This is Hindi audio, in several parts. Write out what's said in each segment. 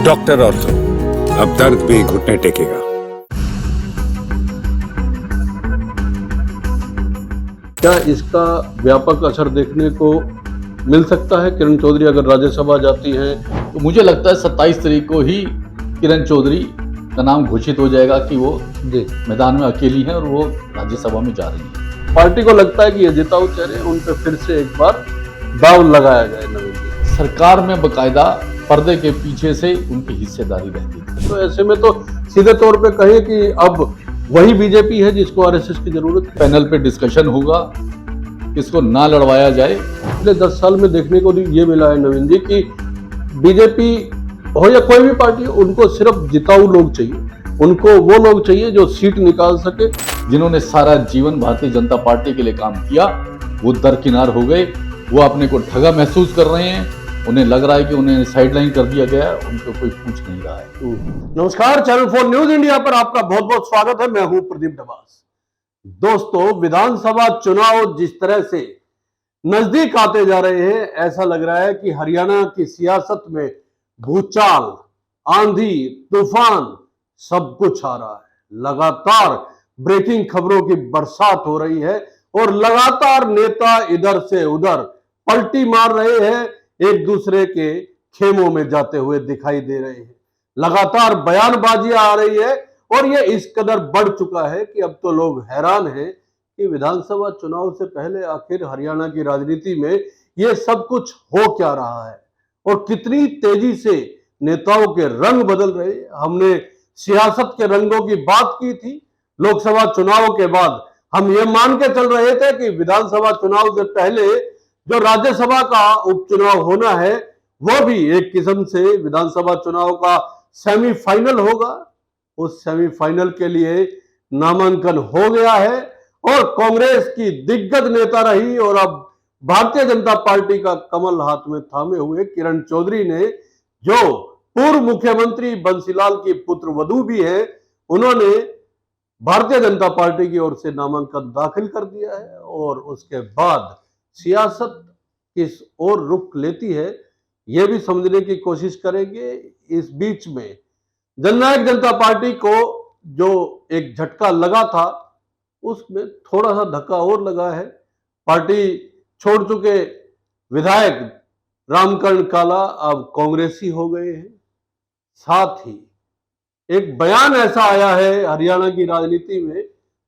डॉक्टर ऑर्थो, अब दर्द भी घुटने टेकेगा। क्या इसका व्यापक असर देखने को मिल सकता है? किरण चौधरी अगर राज्यसभा जाती हैं तो मुझे लगता है 27 तारीख को ही किरण चौधरी का नाम घोषित हो जाएगा कि वो जी मैदान में अकेली हैं और वो राज्यसभा में जा रही हैं। पार्टी को लगता है कि ये जिताऊ चेहरे उन पे फिर से एक बार दाव लगाया जाए। नवीन जी, सरकार में बकायदा पर्दे के पीछे से उनकी हिस्सेदारी रहती थी। तो ऐसे में तो सीधे तौर पे कहें कि अब वही बीजेपी है जिसको आरएसएस की जरूरत है। पैनल पे डिस्कशन होगा, इसको ना लड़वाया जाए। पिछले 10 साल में देखने को ये मिला है नवीन जी कि बीजेपी हो या कोई भी पार्टी, उनको सिर्फ जिताऊ लोग चाहिए। उनको वो लोग चाहिए जो सीट निकाल सके। जिन्होंने सारा जीवन भारतीय जनता पार्टी के लिए काम किया वो दरकिनार हो गए। वो अपने को ठगा महसूस कर रहे हैं। उन्हें लग रहा है कि उन्हें साइडलाइन कर दिया गया है, उनको कोई पूछ नहीं रहा है। नमस्कार, चैनल 4 न्यूज इंडिया पर आपका बहुत बहुत स्वागत है। मैं हूं प्रदीप डबास। दोस्तों, विधानसभा चुनाव जिस तरह से नजदीक आते जा रहे हैं, ऐसा लग रहा है कि हरियाणा की सियासत में भूचाल, आंधी, तूफान सब कुछ आ रहा है। लगातार ब्रेकिंग खबरों की बरसात हो रही है और लगातार नेता इधर से उधर पलटी मार रहे हैं, एक दूसरे के खेमों में जाते हुए दिखाई दे रहे हैं। लगातार बयानबाजियां आ रही है और यह इस कदर बढ़ चुका है कि अब तो लोग हैरान हैं कि विधानसभा चुनाव से पहले आखिर हरियाणा की राजनीति में यह सब कुछ हो क्या रहा है और कितनी तेजी से नेताओं के रंग बदल रहे हैं। हमने सियासत के रंगों की बात की थी। लोकसभा चुनाव के बाद हम ये मान के चल रहे थे कि विधानसभा चुनाव से पहले जो राज्यसभा का उपचुनाव होना है वो भी एक किस्म से विधानसभा चुनाव का सेमीफाइनल होगा। उस सेमीफाइनल के लिए नामांकन हो गया है और कांग्रेस की दिग्गज नेता रही और अब भारतीय जनता पार्टी का कमल हाथ में थामे हुए किरण चौधरी ने, जो पूर्व मुख्यमंत्री बंसीलाल की पुत्र वधू भी है, उन्होंने भारतीय जनता पार्टी की ओर से नामांकन दाखिल कर दिया है। और उसके बाद सियासत किस ओर रुख लेती है यह भी समझने की कोशिश करेंगे। इस बीच में जननायक जनता पार्टी को जो एक झटका लगा था उसमें थोड़ा सा धक्का और लगा है। पार्टी छोड़ चुके विधायक रामकरण काला अब कांग्रेसी हो गए हैं। साथ ही एक बयान ऐसा आया है हरियाणा की राजनीति में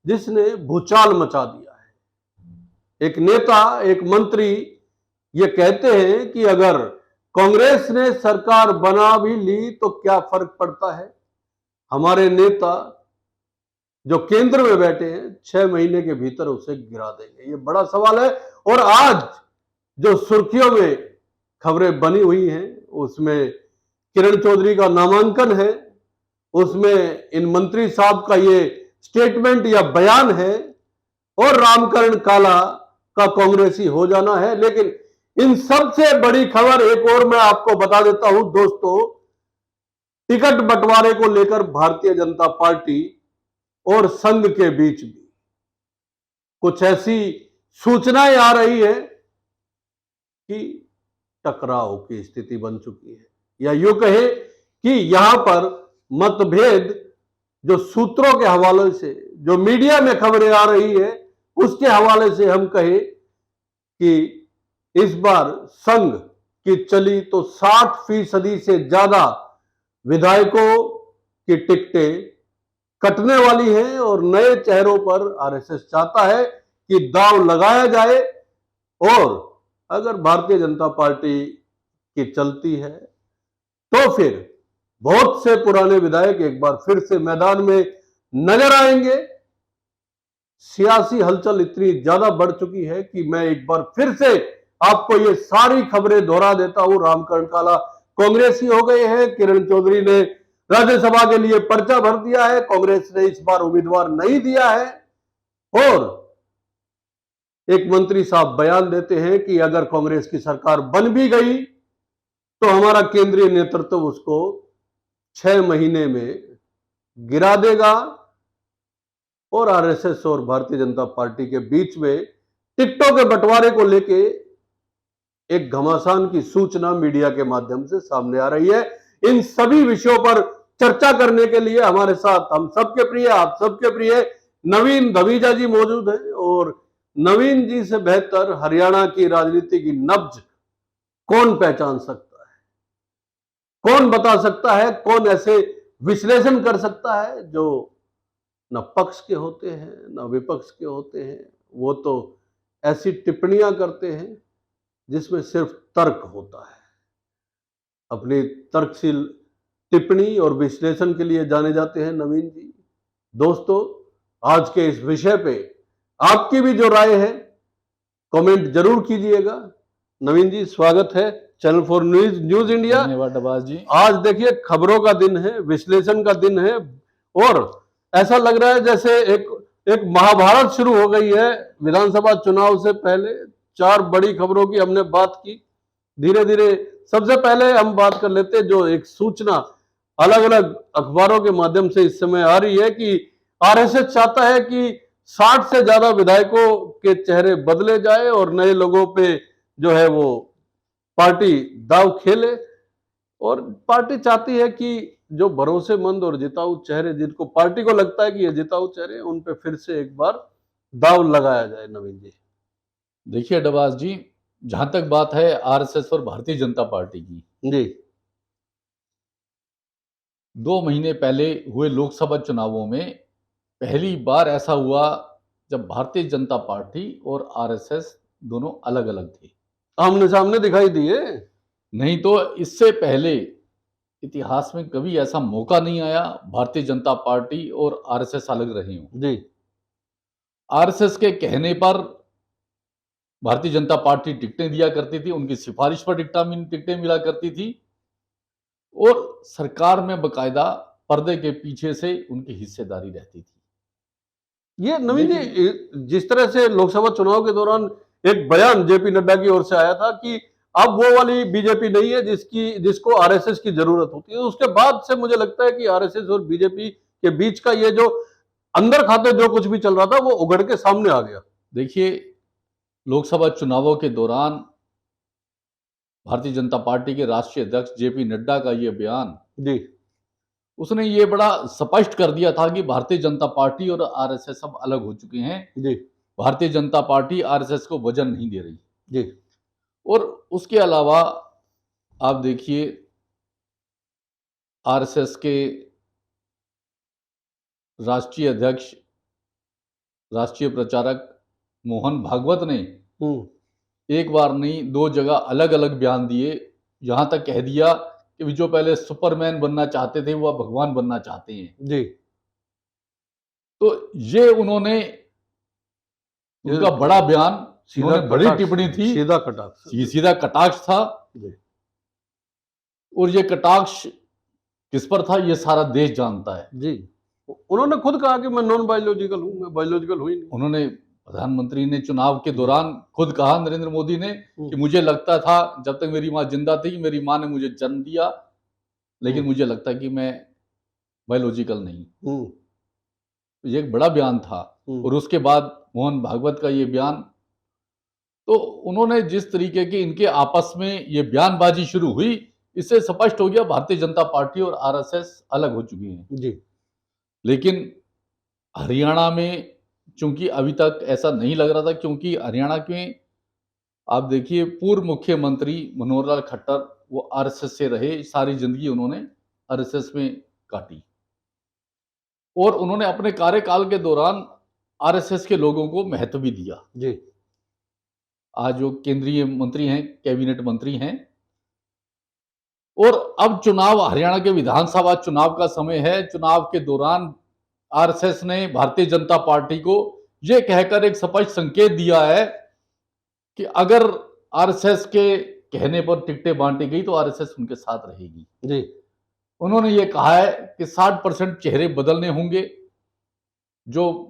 जिसने भूचाल मचा दिया है। एक नेता, एक मंत्री ये कहते हैं कि अगर कांग्रेस ने सरकार बना भी ली तो क्या फर्क पड़ता है, हमारे नेता जो केंद्र में बैठे हैं 6 महीने के भीतर उसे गिरा देंगे। ये बड़ा सवाल है। और आज जो सुर्खियों में खबरें बनी हुई हैं उसमें किरण चौधरी का नामांकन है, उसमें इन मंत्री साहब का ये स्टेटमेंट या बयान है और रामकरण काला का कांग्रेसी हो जाना है। लेकिन इन सबसे बड़ी खबर एक और मैं आपको बता देता हूं दोस्तों, टिकट बंटवारे को लेकर भारतीय जनता पार्टी और संघ के बीच भी कुछ ऐसी सूचनाएं आ रही है कि टकराव की स्थिति बन चुकी है, या यूं कहे कि यहां पर मतभेद जो सूत्रों के हवाले से, जो मीडिया में खबरें आ रही है उसके हवाले से हम कहें कि इस बार संघ की चली तो 60% से ज्यादा विधायकों की टिकटें कटने वाली हैं और नए चेहरों पर आरएसएस चाहता है कि दांव लगाया जाए। और अगर भारतीय जनता पार्टी की चलती है तो फिर बहुत से पुराने विधायक एक बार फिर से मैदान में नजर आएंगे। सियासी हलचल इतनी ज्यादा बढ़ चुकी है कि मैं एक बार फिर से आपको ये सारी खबरें दोहरा देता हूं। रामकरण काला कांग्रेसी हो गए हैं, किरण चौधरी ने राज्यसभा के लिए पर्चा भर दिया है, कांग्रेस ने इस बार उम्मीदवार नहीं दिया है और एक मंत्री साहब बयान देते हैं कि अगर कांग्रेस की सरकार बन भी गई तो हमारा केंद्रीय नेतृत्व उसको 6 महीने में गिरा देगा। और आरएसएस और भारतीय जनता पार्टी के बीच में टिकटों के बंटवारे को लेके एक घमासान की सूचना मीडिया के माध्यम से सामने आ रही है। इन सभी विषयों पर चर्चा करने के लिए हमारे साथ हम सबके प्रिय, आप सबके प्रिय नवीन धमीजा जी मौजूद है। और नवीन जी से बेहतर हरियाणा की राजनीति की नब्ज कौन पहचान सकता है, कौन बता सकता है, कौन ऐसे विश्लेषण कर सकता है जो न पक्ष के होते हैं न विपक्ष के होते हैं। वो तो ऐसी टिप्पणियां करते हैं जिसमें सिर्फ तर्क होता है। अपनी तर्कशील टिप्पणी और विश्लेषण के लिए जाने जाते हैं नवीन जी। दोस्तों, आज के इस विषय पे आपकी भी जो राय है कमेंट जरूर कीजिएगा। नवीन जी, स्वागत है चैनल 4 न्यूज इंडिया। धन्यवाद अब्बास जी। आज देखिए, खबरों का दिन है, विश्लेषण का दिन है और ऐसा लग रहा है जैसे एक महाभारत शुरू हो गई है। विधानसभा चुनाव से पहले 4 बड़ी खबरों की हमने बात की। धीरे धीरे सबसे पहले हम बात कर लेते हैं जो एक सूचना अलग अलग अखबारों के माध्यम से इस समय आ रही है कि आरएसएस चाहता है कि 60 से ज्यादा विधायकों के चेहरे बदले जाए और नए लोगों पे जो है वो पार्टी दाव खेले। और पार्टी चाहती है कि जो भरोसेमंद और जिताऊ चेहरे, जिनको पार्टी को लगता है कि ये जिताऊ चेहरे, उन पे फिर से एक बार दाव लगाया जाए। नवीन जी, देखिए डबास जी, जहां तक बात है आरएसएस और भारतीय जनता पार्टी की जी, 2 महीने पहले हुए लोकसभा चुनावों में पहली बार ऐसा हुआ जब भारतीय जनता पार्टी और आरएसएस दोनों अलग अलग थे, आमने सामने दिखाई दिए। नहीं तो इससे पहले इतिहास में कभी ऐसा मौका नहीं आया भारतीय जनता पार्टी और आरएसएस अलग रहे हों। जी, आरएसएस के कहने पर भारतीय जनता पार्टी टिकटें दिया करती थी, उनकी सिफारिश पर टिकटें मिला करती थी और सरकार में बकायदा पर्दे के पीछे से उनकी हिस्सेदारी रहती थी। ये नवीन जी, जिस तरह से लोकसभा चुनाव के दौरान एक बयान जेपी नड्डा की ओर से आया था कि अब वो वाली बीजेपी नहीं है जिसको आरएसएस की जरूरत होती है, उसके बाद से मुझे लगता है कि आरएसएस और बीजेपी के बीच का ये जो अंदर खाते जो कुछ भी चल रहा था वो उगड़ के सामने आ गया। देखिए, लोकसभा चुनावों के दौरान भारतीय जनता पार्टी के राष्ट्रीय अध्यक्ष जेपी नड्डा का ये बयान, जी, उसने ये बड़ा स्पष्ट कर दिया था कि भारतीय जनता पार्टी और आरएसएस अब अलग हो चुके हैं। जी, भारतीय जनता पार्टी आरएसएस को वजन नहीं दे रही। जी, और उसके अलावा आप देखिए, आरएसएस के राष्ट्रीय अध्यक्ष, राष्ट्रीय प्रचारक मोहन भागवत ने एक बार नहीं 2 जगह अलग अलग बयान दिए, यहां तक कह दिया कि जो पहले सुपरमैन बनना चाहते थे वो भगवान बनना चाहते हैं। जी, तो ये उन्होंने, उनका बड़ा बयान, उन्होंने बड़ी टिप्पणी थी, सीधा कटाक्ष, सीधा कटाक्ष था। जी, और ये कटाक्ष किस पर था ये सारा देश जानता है। जी, उन्होंने खुद कहा कि मैं नॉन बायोलॉजिकल हूं, मैं बायोलॉजिकल हुई नहीं। उन्होंने, प्रधानमंत्री ने चुनाव के दौरान खुद कहा, नरेंद्र मोदी ने, कि मुझे लगता था जब तक मेरी मां जिंदा थी, मेरी मां ने मुझे जन्म दिया, लेकिन मुझे लगता कि मैं बायोलॉजिकल नहीं। तो ये एक बड़ा बयान था। और उसके बाद मोहन भागवत का ये बयान, तो उन्होंने जिस तरीके की इनके आपस में ये बयानबाजी शुरू हुई, इससे स्पष्ट हो गया भारतीय जनता पार्टी और आरएसएस अलग हो चुकी हैं। जी, लेकिन हरियाणा में चूंकि अभी तक ऐसा नहीं लग रहा था, क्योंकि हरियाणा के आप देखिए पूर्व मुख्यमंत्री मनोहर लाल खट्टर वो आरएसएस से रहे, सारी जिंदगी उन्होंने आरएसएस में काटी और उन्होंने अपने कार्यकाल के दौरान आरएसएस के लोगों को महत्व भी दिया। जी, आज जो केंद्रीय मंत्री हैं, कैबिनेट मंत्री हैं। और अब चुनाव, हरियाणा के विधानसभा चुनाव का समय है। चुनाव के दौरान आरएसएस ने भारतीय जनता पार्टी को यह कहकर एक स्पष्ट संकेत दिया है कि अगर आरएसएस के कहने पर टिकटें बांटी गई तो आरएसएस उनके साथ रहेगी। जी, उन्होंने ये कहा है कि 60% चेहरे बदलने होंगे, जो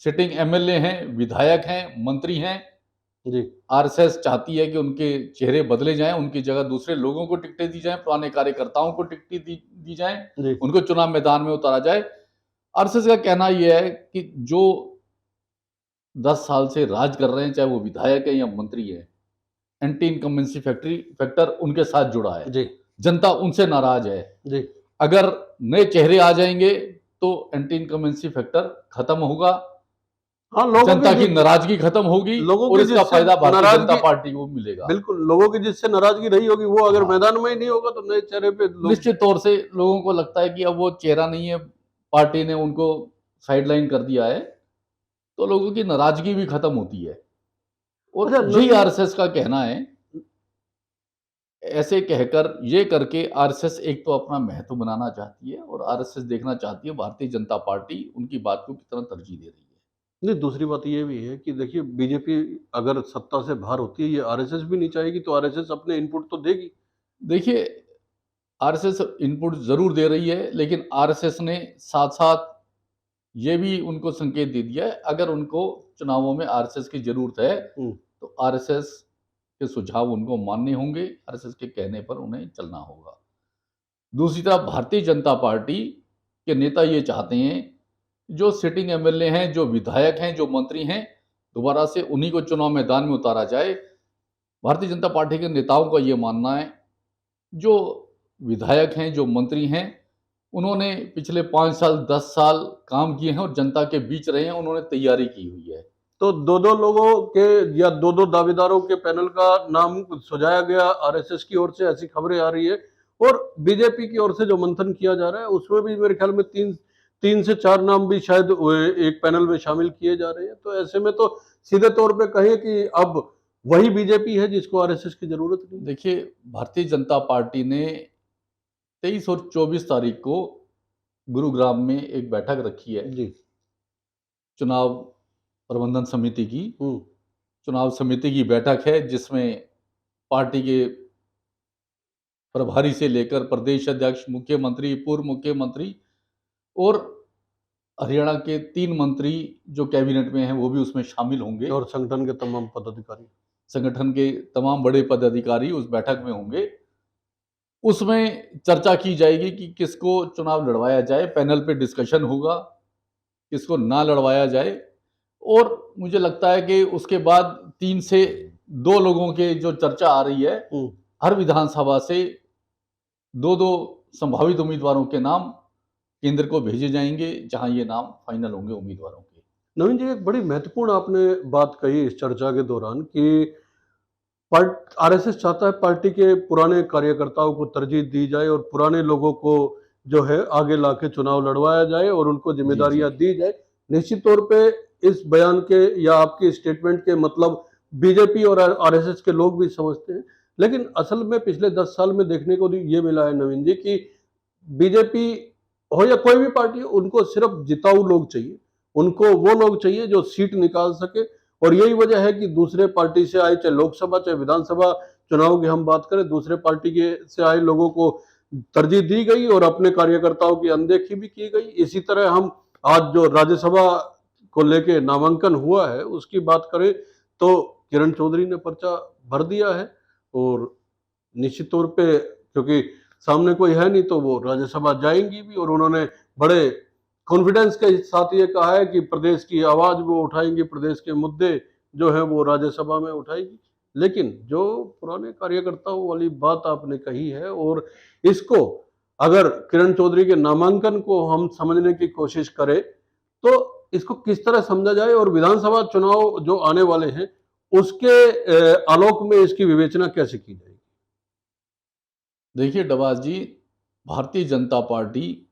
सिटिंग एमएलए हैं, विधायक हैं, मंत्री हैं। जी, आरएसएस चाहती है कि उनके चेहरे बदले जाएं, उनकी जगह दूसरे लोगों को टिकटें दी जाएं, पुराने कार्यकर्ताओं को टिकटें दी जाएं, उनको चुनाव मैदान में उतारा जाए। आरएसएस का कहना यह है कि जो 10 साल से राज कर रहे हैं, चाहे वो विधायक है या मंत्री है, एंटी इनकम्बेंसी फैक्टर उनके साथ जुड़ा है। जी, जनता उनसे नाराज है। जी। अगर नए चेहरे आ जाएंगे तो एंटी इनकमेंसी फैक्टर खत्म होगा, हाँ, लोगों जनता की की नाराजगी खत्म होगी लोगों और की इसका जिससे फायदा भारतीय जनता नाराजगी, पार्टी को मिलेगा। बिल्कुल लोगों की जिससे नाराजगी रही होगी वो अगर हाँ। मैदान में ही नहीं होगा तो नए चेहरे पे लोग निश्चित तौर से लोगों को लगता है कि अब वो चेहरा नहीं है, पार्टी ने उनको साइडलाइन कर दिया है, तो लोगों की नाराजगी भी खत्म होती है। और अच्छा, यही आरएसएस का कहना है। ऐसे कहकर ये करके आरएसएस एक तो अपना महत्व बनाना चाहती है और आरएसएस देखना चाहती है भारतीय जनता पार्टी उनकी बात को कितना तरजीह दे रही है। नहीं, दूसरी बात ये भी है कि देखिए बीजेपी अगर सत्ता से बाहर होती है, ये आरएसएस भी नहीं चाहेगी तो आरएसएस अपने इनपुट तो देगी। देखिए, आरएसएस इनपुट जरूर दे रही है, लेकिन आरएसएस ने साथ साथ ये भी उनको संकेत दे दिया है, अगर उनको चुनावों में आरएसएस की जरूरत है तो आरएसएस के सुझाव उनको मानने होंगे, आरएसएस के कहने पर उन्हें चलना होगा। दूसरी तरफ भारतीय जनता पार्टी के नेता ये चाहते हैं जो सिटिंग एमएलए हैं, जो विधायक हैं, जो मंत्री हैं, दोबारा से उन्हीं को चुनाव मैदान में उतारा जाए। भारतीय जनता पार्टी के नेताओं का ये मानना है जो विधायक हैं, जो मंत्री हैं, उन्होंने पिछले 5 साल 10 साल काम किए हैं और जनता के बीच रहे हैं, उन्होंने तैयारी की हुई है। तो दो लोगों के या दो दावेदारों के पैनल का नाम सुझाया गया आरएसएस की ओर से, ऐसी खबरें आ रही है। और बीजेपी की ओर से जो मंथन किया जा रहा है उसमें भी मेरे ख्याल में तीन से चार नाम भी शायद एक पैनल में शामिल किए जा रहे हैं। तो ऐसे में तो सीधे तौर पे कहें कि अब वही बीजेपी है जिसको आरएसएस की जरूरत नहीं। देखिए, भारतीय जनता पार्टी ने 23 और 24 तारीख को गुरुग्राम में एक बैठक रखी है जी। चुनाव प्रबंधन समिति की। चुनाव समिति की बैठक है जिसमें पार्टी के प्रभारी से लेकर प्रदेश अध्यक्ष, मुख्यमंत्री, पूर्व मुख्यमंत्री और हरियाणा के 3 मंत्री जो कैबिनेट में हैं वो भी उसमें शामिल होंगे और संगठन के तमाम पदाधिकारी, संगठन के तमाम बड़े पदाधिकारी उस बैठक में होंगे। उसमें चर्चा की जाएगी कि किसको चुनाव लड़वाया जाए, पैनल पे डिस्कशन होगा, किसको ना लड़वाया जाए। और मुझे लगता है कि उसके बाद 3 से 2 लोगों के जो चर्चा आ रही है, हर विधानसभा से 2-2 संभावित उम्मीदवारों के नाम केंद्र को भेजे जाएंगे, जहां ये नाम फाइनल होंगे उम्मीदवारों के। नवीन जी, एक बड़ी महत्वपूर्ण आपने बात कही इस चर्चा के दौरान कि आरएसएस चाहता है पार्टी के पुराने कार्यकर्ताओं को तरजीह दी जाए और पुराने लोगों को जो है आगे लाके चुनाव लड़वाया जाए और उनको जिम्मेदारियां दी जाए। निश्चित तौर पे इस बयान के या आपके स्टेटमेंट के मतलब बीजेपी और आरएसएस के लोग भी समझते हैं, लेकिन असल में पिछले 10 साल में देखने को ये मिला है नवीन जी कि बीजेपी हो या कोई भी पार्टी, उनको सिर्फ जिताऊ लोग चाहिए, उनको वो लोग चाहिए जो सीट निकाल सके। और यही वजह है कि दूसरे पार्टी से आए, चाहे लोकसभा चाहे विधानसभा चुनाव की हम बात करें, दूसरे पार्टी के से आए लोगों को तरजीह दी गई और अपने कार्यकर्ताओं की अनदेखी भी की गई। इसी तरह हम आज जो राज्यसभा को लेके नामांकन हुआ है उसकी बात करें तो किरण चौधरी ने पर्चा भर दिया है और निश्चित तौर पे क्योंकि सामने कोई है नहीं तो वो राज्यसभा जाएंगी भी। और उन्होंने बड़े कॉन्फिडेंस के साथ ये कहा है कि प्रदेश की आवाज वो उठाएंगी, प्रदेश के मुद्दे जो है वो राज्यसभा में उठाएगी। लेकिन जो पुराने कार्यकर्ताओं वाली बात आपने कही है और इसको अगर किरण चौधरी के नामांकन को हम समझने की कोशिश करें तो इसको किस तरह समझा जाए और विधानसभा चुनाव जो आने वाले हैं उसके आलोक में इसकी विवेचना कैसे की जाएगी? देखिए डबास जी, भारतीय जनता पार्टी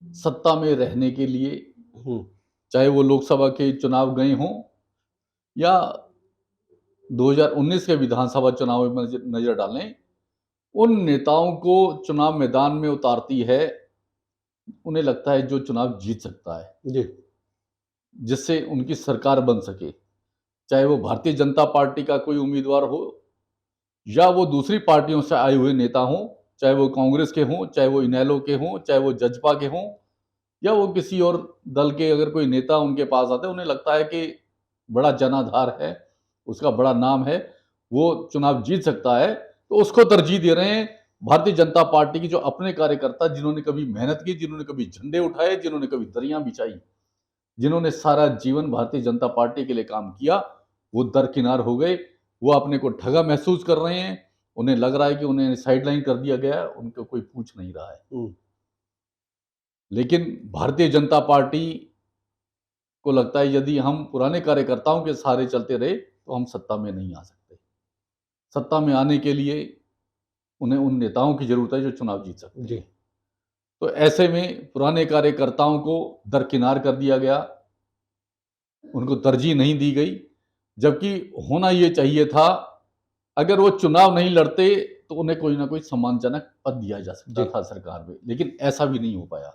सत्ता में रहने के लिए, चाहे वो लोकसभा के चुनाव गए हों या 2019 के विधानसभा चुनाव में नजर डालें, उन नेताओं को चुनाव मैदान में उतारती है, उन्हें लगता है जो चुनाव जीत सकता है जी, जिससे उनकी सरकार बन सके। चाहे वो भारतीय जनता पार्टी का कोई उम्मीदवार हो या वो दूसरी पार्टियों से आए हुए नेता हों, चाहे वो कांग्रेस के हों, चाहे वो इनेलो के हों, चाहे वो जजपा के हों या वो किसी और दल के अगर कोई नेता उनके पास आते हैं, उन्हें लगता है कि बड़ा जनाधार है, उसका बड़ा नाम है, वो चुनाव जीत सकता है, तो उसको तरजीह दे रहे हैं। भारतीय जनता पार्टी की जो अपने कार्यकर्ता जिन्होंने कभी मेहनत की, जिन्होंने कभी झंडे उठाए, जिन्होंने कभी दरियां बिछाई, जिन्होंने सारा जीवन भारतीय जनता पार्टी के लिए काम किया, वो दरकिनार हो गए। वो अपने को ठगा महसूस कर रहे हैं, उन्हें लग रहा है कि उन्हें साइडलाइन कर दिया गया है, उनको कोई पूछ नहीं रहा है। लेकिन भारतीय जनता पार्टी को लगता है यदि हम पुराने कार्यकर्ताओं के सहारे चलते रहे तो हम सत्ता में नहीं आ सकते। सत्ता में आने के लिए उन्हें उन नेताओं की जरूरत है जो चुनाव जीत सकते हैं। तो ऐसे में पुराने कार्यकर्ताओं को दरकिनार कर दिया गया, उनको तरजीह नहीं दी गई, जबकि होना ये चाहिए था अगर वो चुनाव नहीं लड़ते तो उन्हें कोई ना कोई सम्मानजनक पद दिया जा सकता था सरकार में, लेकिन ऐसा भी नहीं हो पाया।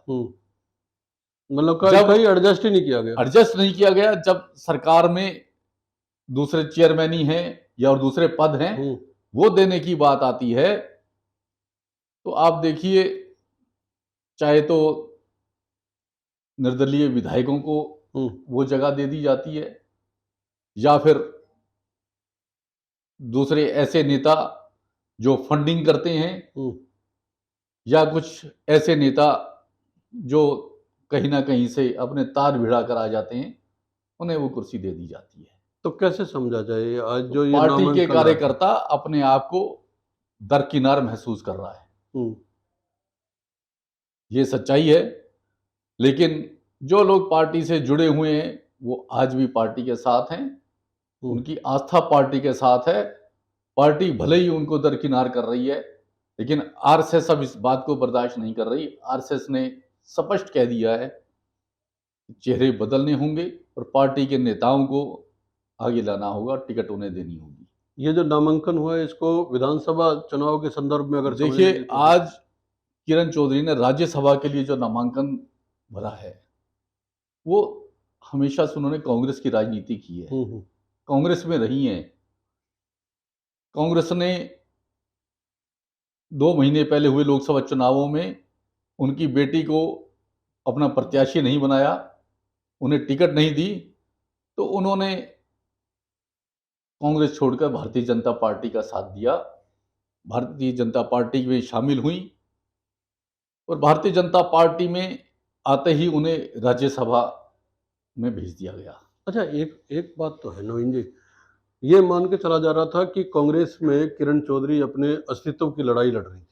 मतलब कहीं एडजस्ट ही नहीं किया गया। एडजस्ट नहीं किया गया। जब सरकार में दूसरे चेयरमैन ही हैं या और दूसरे पद हैं, वो देने की बात आती है तो आप देखिए, चाहे तो निर्दलीय विधायकों को वो जगह दे दी जाती है या फिर दूसरे ऐसे नेता जो फंडिंग करते हैं या कुछ ऐसे नेता जो कहीं ना कहीं से अपने तार भिड़ा कर आ जाते हैं, उन्हें वो कुर्सी दे दी जाती है। तो कैसे समझा जाए आज जो ये पार्टी के कार्यकर्ता अपने आप को दरकिनार महसूस कर रहा है, ये सच्चाई है। लेकिन जो लोग पार्टी से जुड़े हुए हैं वो आज भी पार्टी के साथ हैं, उनकी आस्था पार्टी के साथ है। पार्टी भले ही उनको दरकिनार कर रही है, लेकिन आरएसएस अब इस बात को बर्दाश्त नहीं कर रही। आरएसएस ने स्पष्ट कह दिया है चेहरे बदलने होंगे और पार्टी के नेताओं को आगे लाना होगा, टिकट उन्हें देनी होगी। ये जो नामांकन हुआ है इसको विधानसभा चुनाव के संदर्भ में अगर देखिए, आज किरण चौधरी ने राज्यसभा के लिए जो नामांकन भरा है वो हमेशा से उन्होंने कांग्रेस की राजनीति की है, कांग्रेस में रही हैं। कांग्रेस ने 2 महीने पहले हुए लोकसभा चुनावों में उनकी बेटी को अपना प्रत्याशी नहीं बनाया, उन्हें टिकट नहीं दी, तो उन्होंने कांग्रेस छोड़कर भारतीय जनता पार्टी का साथ दिया, भारतीय जनता पार्टी में शामिल हुई और भारतीय जनता पार्टी में आते ही उन्हें राज्यसभा में भेज दिया गया। अच्छा, एक बात तो है नवीन जी, ये मान के चला जा रहा था कि कांग्रेस में किरण चौधरी अपने अस्तित्व की लड़ाई लड़ रही थी,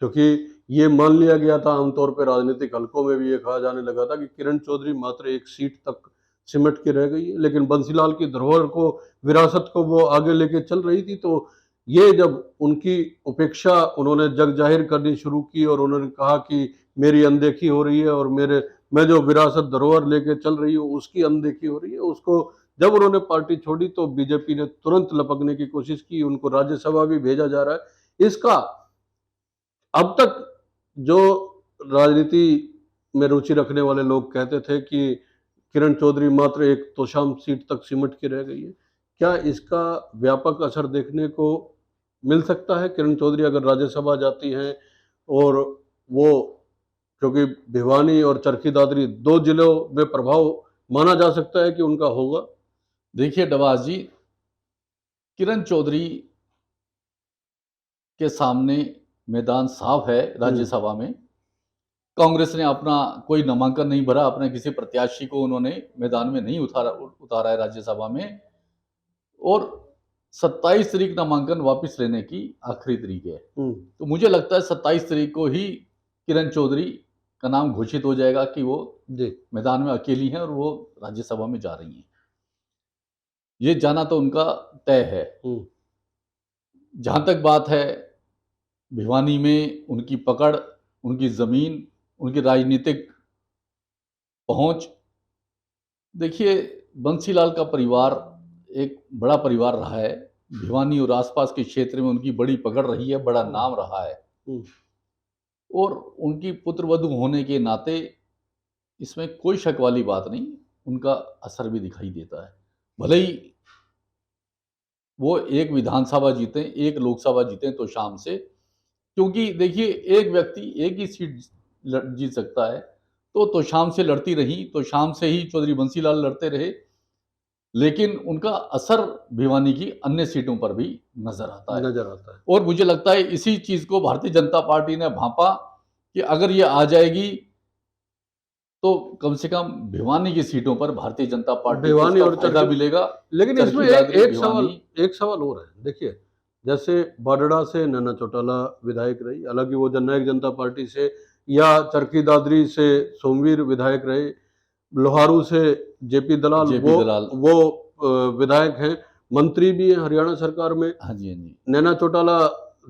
क्योंकि ये मान लिया गया था, आमतौर पर राजनीतिक हलकों में भी ये कहा जाने लगा था कि किरण चौधरी मात्र एक सीट तक सिमट के रह गई है, लेकिन बंसीलाल की धरोहर को, विरासत को वो आगे लेके चल रही थी। तो ये जब उनकी उपेक्षा उन्होंने जग जाहिर करनी शुरू की और उन्होंने कहा कि मेरी अनदेखी हो रही है और मैं जो विरासत धरोहर लेके चल रही हूँ उसकी अनदेखी हो रही है, उसको जब उन्होंने पार्टी छोड़ी तो बीजेपी ने तुरंत लपकने की कोशिश की, उनको राज्यसभा भी भेजा जा रहा है। इसका अब तक जो राजनीति में रुचि रखने वाले लोग कहते थे कि किरण चौधरी मात्र एक तोशाम सीट तक सिमट के रह गई है, क्या इसका व्यापक असर देखने को मिल सकता है? किरण चौधरी अगर राज्यसभा जाती हैं और वो, क्योंकि भिवानी और चरखी दादरी 2 जिलों में प्रभाव माना जा सकता है कि उनका होगा। देखिए डबास जी, किरण चौधरी के सामने मैदान साफ है राज्यसभा में। कांग्रेस ने अपना कोई नामांकन नहीं भरा, अपने किसी प्रत्याशी को उन्होंने मैदान में नहीं उतारा है राज्यसभा में, और 27 तारीख नामांकन वापस लेने की आखिरी तारीख है। तो मुझे लगता है 27 तारीख को ही किरण चौधरी का नाम घोषित हो जाएगा कि वो मैदान में अकेली हैं और वो राज्यसभा में जा रही हैं। ये जाना तो उनका तय है। जहां तक बात है भिवानी में उनकी पकड़, उनकी जमीन, उनकी राजनीतिक पहुंच, देखिए बंसीलाल का परिवार एक बड़ा परिवार रहा है, भिवानी और आसपास के क्षेत्र में उनकी बड़ी पकड़ रही है, बड़ा नाम रहा है, और उनकी पुत्रवधू होने के नाते इसमें कोई शक वाली बात नहीं, उनका असर भी दिखाई देता है। भले ही वो एक विधानसभा जीते, एक लोकसभा जीते तो शाम से, क्योंकि देखिए एक व्यक्ति एक ही सीट जीत सकता है, तो शाम से लड़ती रही, तो शाम से ही चौधरी बंसीलाल लड़ते रहे, लेकिन उनका असर भिवानी की अन्य सीटों पर भी नजर आता है। और मुझे लगता है इसी चीज को भारतीय जनता पार्टी ने भांपा कि अगर ये आ जाएगी तो कम से कम भिवानी की सीटों पर भारतीय जनता पार्टी को फायदा मिलेगा। लेकिन इसमें एक सवाल और है। देखिए, जैसे बाडड़ा से नैना चौटाला विधायक रही, हालांकि वो जननायक जनता पार्टी से, या चरखी दादरी से सोमवीर विधायक रहे, लोहारू से जेपी दलाल जेपी दलाल। वो विधायक हैं, मंत्री भी हैं हरियाणा सरकार में। हाँ जी, हाँ जी, नैना चौटाला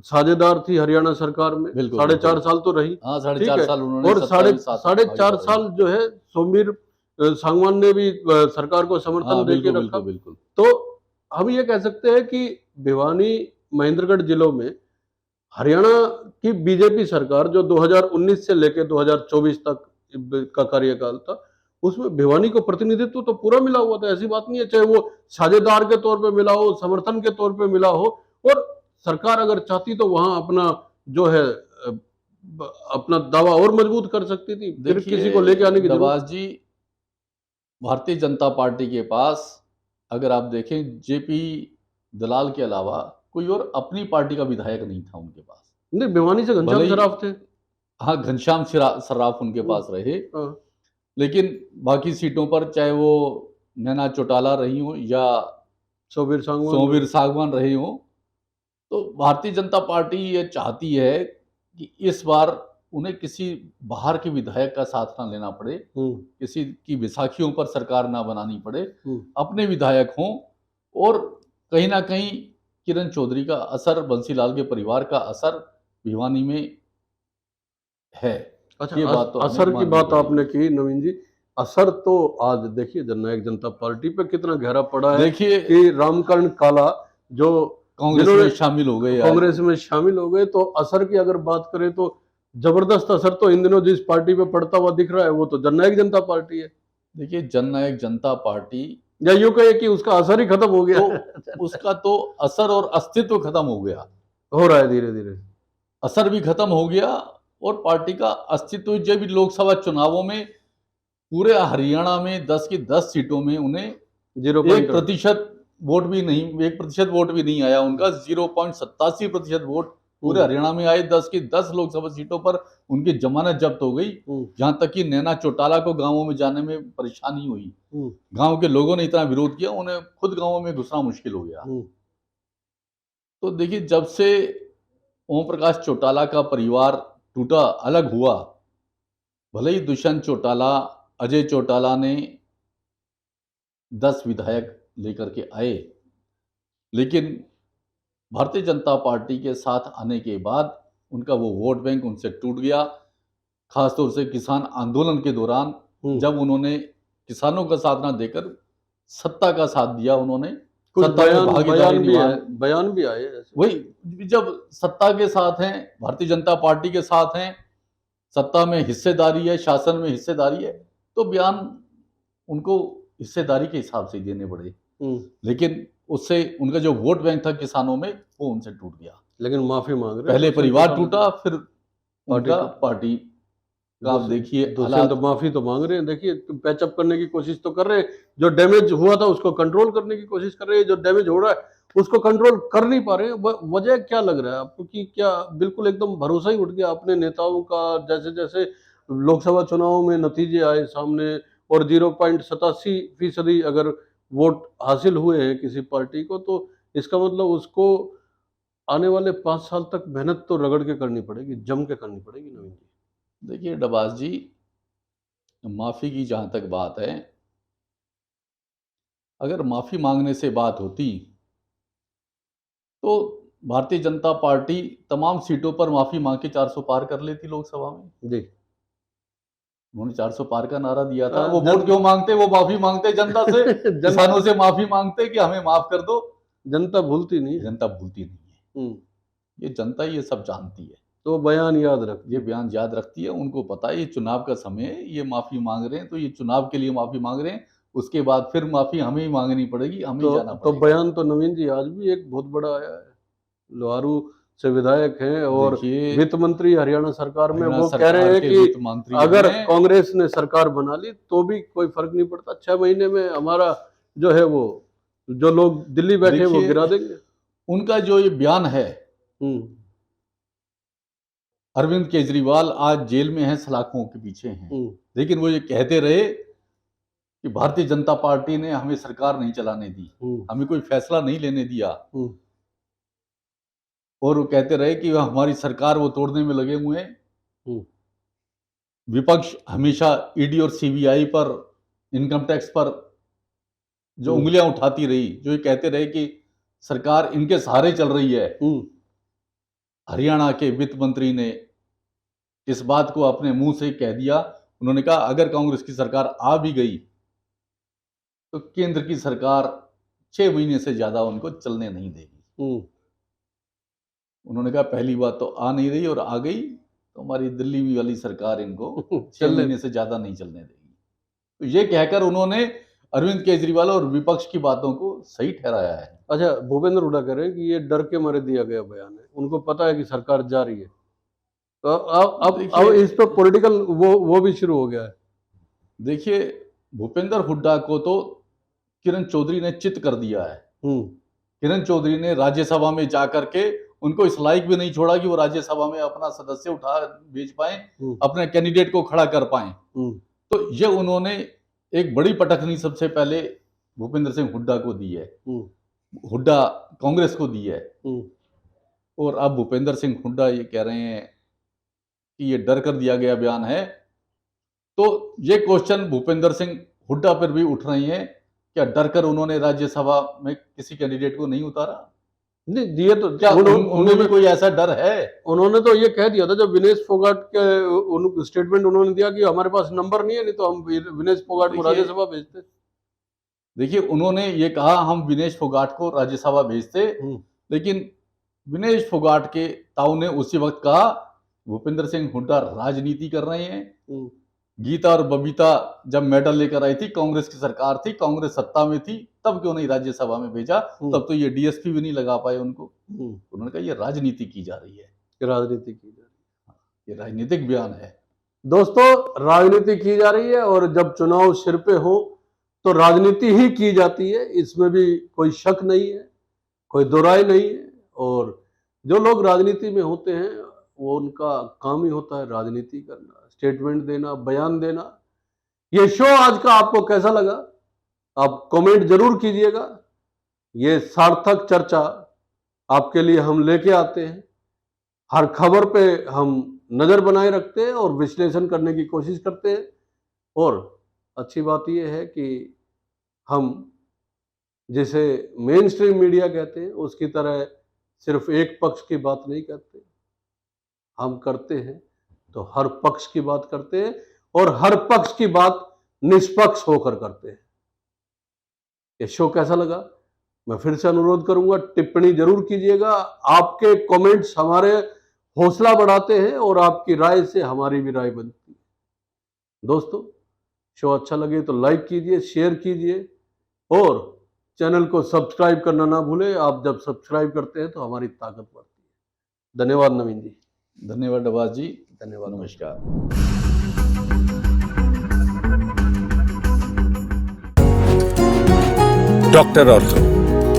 साझेदार थी हरियाणा सरकार में, बिल्कुल, 4.5 बिल्कुल। साल तो रही। हाँ, ठीक 4.5 है, साल उन्होंने और सत्ता भी साथ साढ़े भागी चार रही। साल जो है सोमवीर सांगवान ने भी सरकार को समर्थन हाँ, देके बिल्कुल, रखा। बिल्कुल, बिल्कुल। तो हम ये कह सकते हैं कि भिवानी महेंद्रगढ़ जिलों में हरियाणा की बीजेपी सरकार जो 2019 से लेकर 2024 तक का कार्यकाल था, उसमें भिवानी को प्रतिनिधित्व तो पूरा मिला हुआ था। ऐसी बात नहीं है, चाहे वो साझेदार के तौर पे मिला हो, समर्थन के तौर पे मिला हो, और सरकार अगर चाहती तो वहां अपना जो है अपना दावा और मजबूत कर सकती थी, फिर किसी को लेके आने की जरूरत। डबास जी, भारतीय जनता पार्टी के पास अगर आप देखें जेपी दलाल के अलावा कोई और अपनी पार्टी का विधायक नहीं था उनके पास। नहीं, भिवानी से भले घनश्याम ही- सराफ थे। हाँ, घनश्याम सर्राफ उनके पास रहे, हाँ, लेकिन बाकी सीटों पर चाहे वो नैना चौटाला रही हो या सोबीर सांगवान। सोमवीर सागवान रहे हो, तो भारतीय जनता पार्टी ये चाहती है कि इस बार उन्हें किसी बाहर के विधायक का साथ ना लेना पड़े, किसी की विसाखियों पर सरकार ना बनानी पड़े, अपने विधायक हों, और कहीं ना कहीं किरण चौधरी का असर, बंसीलाल के परिवार का असर भिवानी में है। अच्छा, ये बात तो हमें असर की माननी बात पड़ेगी। आपने की नवीन जी, असर तो आज देखिए जननायक जनता पार्टी पे कितना गहरा पड़ा है। देखिए, कि रामकरण काला जो कांग्रेस जिन्होंने में शामिल हो गए, कांग्रेस में शामिल हो गए, तो असर की अगर बात करें तो जबरदस्त असर तो इन दिनों जिस पार्टी पे पड़ता हुआ दिख रहा है वो तो जननायक जनता पार्टी है। देखिए, जननायक जनता पार्टी, या यूं कहे कि उसका असर ही खत्म हो गया। तो उसका तो असर और अस्तित्व खत्म हो गया, हो रहा है धीरे धीरे। असर भी खत्म हो गया, और पार्टी का अस्तित्व, जब भी लोकसभा चुनावों में पूरे हरियाणा में 10 की 10 सीटों में उन्हें 1% वोट भी नहीं, 1% वोट भी नहीं आया उनका, 0.87% वोट पूरे हरियाणा में आए। 10 की 10 लोकसभा सीटों पर उनकी जमानत जब्त हो गई, जहां तक कि नैना चौटाला को गांवों में जाने में परेशानी हुई। गांव के लोगों ने इतना विरोध किया, उन्हें खुद गांवों में घुसना मुश्किल हो गया। तो देखिए, जब से ओम प्रकाश चौटाला का परिवार टूटा, अलग हुआ, भले ही दुष्यंत चौटाला, अजय चौटाला ने 10 विधायक लेकर के आए, लेकिन भारतीय जनता पार्टी के साथ आने के बाद उनका वो वोट बैंक उनसे टूट गया। खासतौर से किसान आंदोलन के दौरान जब उन्होंने किसानों का साथ ना देकर सत्ता का साथ दिया, उन्होंने कुछ सत्ता में भागीदारी बयान भी आए ऐसे। वही, जब सत्ता के साथ हैं, भारतीय जनता पार्टी के साथ हैं, सत्ता में हिस्सेदारी है, शासन में हिस्सेदारी है, तो बयान उनको हिस्सेदारी के हिसाब से देने पड़े। लेकिन उससे उनका जो वोट बैंक था किसानों में, वो उनसे टूट गया। लेकिन माफी मांग रहे, पहले परिवार टूटा, फिर उनका पार्टी का आप देखिए हालात। तो माफी तो मांग रहे हैं, देखिए पैचअप करने की कोशिश तो कर रहे हैं, जो डैमेज हुआ था उसको कंट्रोल करने की कोशिश कर रहे हैं, जो डैमेज हो रहा है उसको कंट्रोल कर नहीं पा रहे हैं। वजह क्या लग रहा है आपको कि क्या बिल्कुल एकदम भरोसा ही उठ गया अपने नेताओं का? जैसे जैसे लोकसभा चुनाव में नतीजे आए सामने और 0.87% अगर वोट हासिल हुए हैं किसी पार्टी को, तो इसका मतलब उसको आने वाले 5 साल तक मेहनत तो रगड़ के करनी पड़ेगी, जम के करनी पड़ेगी नवीन जी। देखिए डबास जी, माफी की जहां तक बात है, अगर माफी मांगने से बात होती तो भारतीय जनता पार्टी तमाम सीटों पर माफी मांग के 400 पार कर लेती लोकसभा में जी। उन्होंने 400 पार का नारा दिया था। वो वोट क्यों मांगते? वो माफी मांगते जनता से, किसानों से माफी मांगते कि हमें माफ कर दो। जनता भूलती नहीं, जनता भूलती नहीं है, ये जनता ये सब जानती है, तो बयान याद रख, ये बयान याद रखती है। उनको पता है ये चुनाव का समय है, ये माफी मांग रहे हैं, तो ये चुनाव के लिए माफी मांग रहे हैं, उसके बाद फिर माफी हमें ही मांगनी पड़ेगी, हमें जाना पड़ेगा। तो बयान तो नवीन जी आज भी एक बहुत बड़ा आया है, लोहारू से विधायक हैं और वित्त मंत्री हरियाणा सरकार में, वो कह रहे हैं कि अगर कांग्रेस ने सरकार बना ली तो भी कोई फर्क नहीं पड़ता, 6 महीने में हमारा जो है वो जो लोग दिल्ली बैठे वो गिरा देंगे। उनका जो ये बयान है, अरविंद केजरीवाल आज जेल में हैं, सलाखों के पीछे हैं, लेकिन वो ये कहते रहे कि भारतीय जनता पार्टी ने हमें सरकार नहीं चलाने दी, हमें कोई फैसला नहीं लेने दिया। और वो कहते रहे कि हमारी सरकार वो तोड़ने में लगे हुए हैं। विपक्ष हमेशा ईडी और सीबीआई पर, इनकम टैक्स पर जो उंगलियां उठाती रही, जो ये कहते रहे कि सरकार इनके सहारे चल रही है। हरियाणा के वित्त मंत्री ने इस बात को अपने मुंह से कह दिया। उन्होंने कहा अगर कांग्रेस की सरकार आ भी गई तो केंद्र की सरकार 6 महीने से ज्यादा उनको चलने नहीं देगी। उन्होंने कहा पहली बात तो आ नहीं रही, और आ गई तो हमारी दिल्ली वाली सरकार इनको 6 महीने से ज्यादा नहीं चलने देगी। तो ये कहकर उन्होंने अरविंद केजरीवाल और विपक्ष की बातों को सही ठहराया है। अच्छा, भूपेंद्र हुड्डा कह रहे हैं कि ये डर के मारे दिया गया बयान है, उनको पता है कि सरकार जा रही है। तो अब इस पर पॉलिटिकल वो भी शुरू हो गया है। देखिए, भूपेंद्र हुड्डा को तो किरण चौधरी ने चित कर दिया है। किरण चौधरी ने राज्यसभा में जाकर के उनको इस लायक भी नहीं छोड़ा कि वो राज्यसभा में अपना सदस्य उठा भेज पाए, अपने कैंडिडेट को खड़ा कर पाए। तो ये उन्होंने एक बड़ी पटखनी सबसे पहले भूपेंद्र सिंह हुड्डा को दी है, हुड्डा कांग्रेस को दी है। और अब भूपेंद्र सिंह हुड्डा ये कह रहे हैं कि ये डर कर दिया गया बयान है। तो ये क्वेश्चन भूपेंद्र सिंह हुड्डा पर भी उठ रहे हैं, क्या डर कर उन्होंने राज्यसभा में किसी कैंडिडेट को नहीं उतारा? नहीं दिए तो क्या उन्हें भी कोई ऐसा डर है? उन्होंने तो ये कह दिया था जब विनेश फोगाट के स्टेटमेंट उन्होंने दिया कि हमारे पास नंबर नहीं है, नहीं तो हम विनेश फोगाट को राज्यसभा भेजते। देखिए, उन्होंने ये कहा हम विनेश फोगाट को राज्यसभा भेजते, लेकिन विनेश फोगाट के ताऊ ने उसी वक्त कहा भूपेंद्र सिंह हुड्डा राजनीति कर रहे हैं। गीता और बबीता जब मेडल लेकर आई थी, कांग्रेस की सरकार थी, कांग्रेस सत्ता में थी, तब क्यों नहीं राज्यसभा में भेजा? तब तो ये डीएसपी भी नहीं लगा पाए उनको। उन्होंने कहा ये राजनीति की जा रही है, राजनीति की जा रही है, ये राजनीतिक बयान है। दोस्तों, राजनीति की जा रही है और जब चुनाव सिर पे हो तो राजनीति ही की जाती है, इसमें भी कोई शक नहीं है, कोई दो राय नहीं है। और जो लोग राजनीति में होते हैं वो उनका काम ही होता है राजनीति करना, स्टेटमेंट देना, बयान देना। ये शो आज का आपको कैसा लगा? आप कमेंट जरूर कीजिएगा। ये सार्थक चर्चा आपके लिए हम लेके आते हैं। हर खबर पे हम नजर बनाए रखते हैं और विश्लेषण करने की कोशिश करते हैं। और अच्छी बात यह है कि हम जिसे मेन स्ट्रीम मीडिया कहते हैं उसकी तरह सिर्फ एक पक्ष की बात नहीं करते, हम करते हैं तो हर पक्ष की बात करते हैं और हर पक्ष की बात निष्पक्ष होकर करते हैं। ये शो कैसा लगा? मैं फिर से अनुरोध करूंगा, टिप्पणी जरूर कीजिएगा। आपके कमेंट्स हमारे हौसला बढ़ाते हैं और आपकी राय से हमारी भी राय बनती है। दोस्तों, शो अच्छा लगे तो लाइक कीजिए, शेयर कीजिए और चैनल को सब्सक्राइब करना ना भूलें। आप जब सब्सक्राइब करते हैं तो हमारी ताकत बढ़ती है। धन्यवाद नवीन जी। धन्यवाद डबास जी। धन्यवाद, नमस्कार। डॉक्टर ऑर्थो,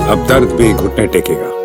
अब दर्द भी घुटने टेकेगा।